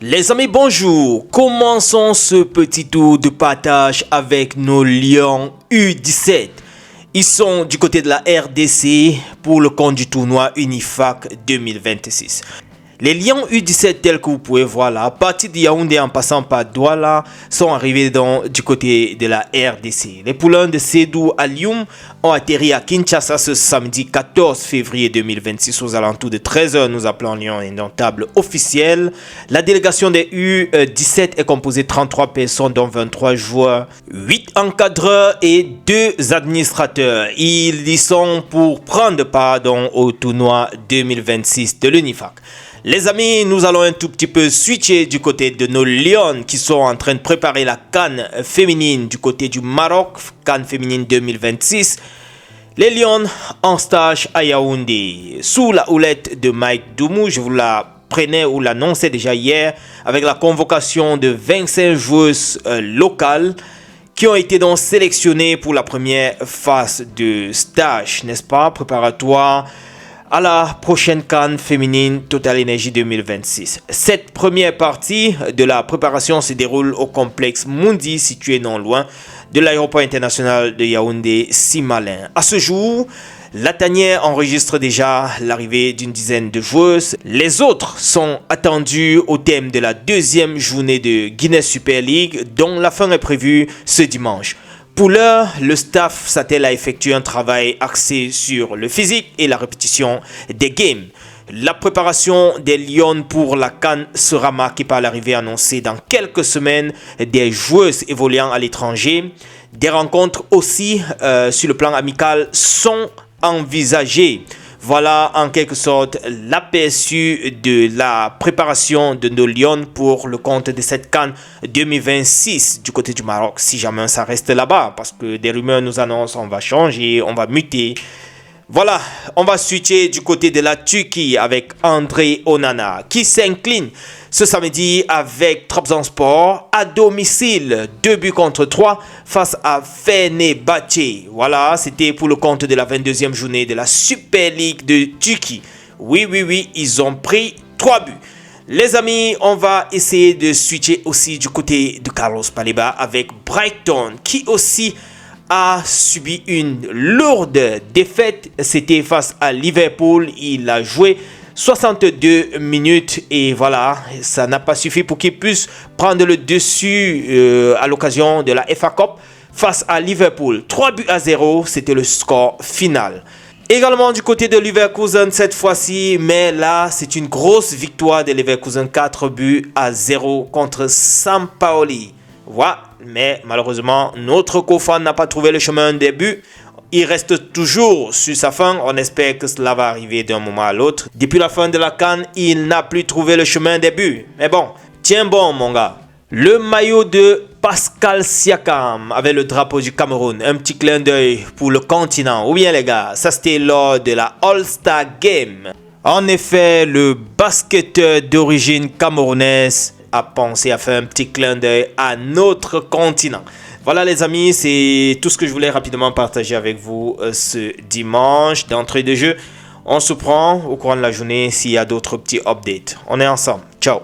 Les amis, bonjour. Commençons ce petit tour de partage avec nos Lions U17. Ils sont du côté de la RDC pour le compte du tournoi Unifac 2026. Les Lions U17 tels que vous pouvez voir là, à partir de Yaoundé en passant par Douala, sont arrivés du côté de la RDC. Les poulains de Sédou Alioum ont atterri à Kinshasa ce samedi 14 février 2026 aux alentours de 13h. Nous appelons Lions indomptables officiels. La délégation des U17 est composée de 33 personnes dont 23 joueurs, 8 encadreurs et 2 administrateurs. Ils y sont pour prendre part au tournoi 2026 de l'Unifac. Les amis, nous allons un tout petit peu switcher du côté de nos Lions qui sont en train de préparer la CAN féminine du côté du Maroc, CAN féminine 2026. Les Lions en stage à Yaoundé, sous la houlette de Mike Doumou, je vous la prenais ou l'annonçais déjà hier, avec la convocation de 25 joueuses locales qui ont été donc sélectionnées pour la première phase de stage, n'est-ce pas, préparatoire à la prochaine CAN féminine Total Energy 2026. Cette première partie de la préparation se déroule au complexe Mundi, situé non loin de l'aéroport international de Yaoundé-Simalin. À ce jour, la tanière enregistre déjà l'arrivée d'une dizaine de joueuses. Les autres sont attendus au thème de la deuxième journée de Guinness Super League, dont la fin est prévue ce dimanche. Pour l'heure, le staff s'attelle à effectuer un travail axé sur le physique et la répétition des games. La préparation des Lions pour la CAN sera marquée par l'arrivée annoncée dans quelques semaines des joueuses évoluant à l'étranger. Des rencontres aussi sur le plan amical sont envisagées. Voilà en quelque sorte l'aperçu de la préparation de nos Lions pour le compte de cette CAN 2026 du côté du Maroc, si jamais ça reste là-bas, parce que des rumeurs nous annoncent on va changer, on va muter. Voilà, on va switcher du côté de la Turquie avec André Onana qui s'incline ce samedi avec Trabzonspor à domicile, 2-3 face à Fenerbahçe. Voilà, c'était pour le compte de la 22e journée de la Super League de Turquie. Oui, ils ont pris 3 buts. Les amis, on va essayer de switcher aussi du côté de Carlos Baleba avec Brighton qui aussi a subi une lourde défaite. C'était face à Liverpool. Il a joué 62 minutes et voilà, ça n'a pas suffi pour qu'il puisse prendre le dessus à l'occasion de la FA Cup face à Liverpool. 3-0, c'était le score final. Également du côté de Leverkusen cette fois-ci, mais là c'est une grosse victoire de Leverkusen, 4-0 contre Sampaoli. Voilà, mais malheureusement notre Kofan n'a pas trouvé le chemin des buts. Il reste toujours sur sa fin. On espère que cela va arriver d'un moment à l'autre. Depuis la fin de la CAN, il n'a plus trouvé le chemin des buts. Mais bon, tiens bon mon gars. Le maillot de Pascal Siakam avec le drapeau du Cameroun. Un petit clin d'œil pour le continent. Ou bien les gars, ça c'était lors de la All-Star Game. En effet, le basketteur d'origine camerounaise a pensé à faire un petit clin d'œil à notre continent. Voilà les amis, c'est tout ce que je voulais rapidement partager avec vous ce dimanche d'entrée de jeu. On se prend au courant de la journée s'il y a d'autres petits updates. On est ensemble. Ciao.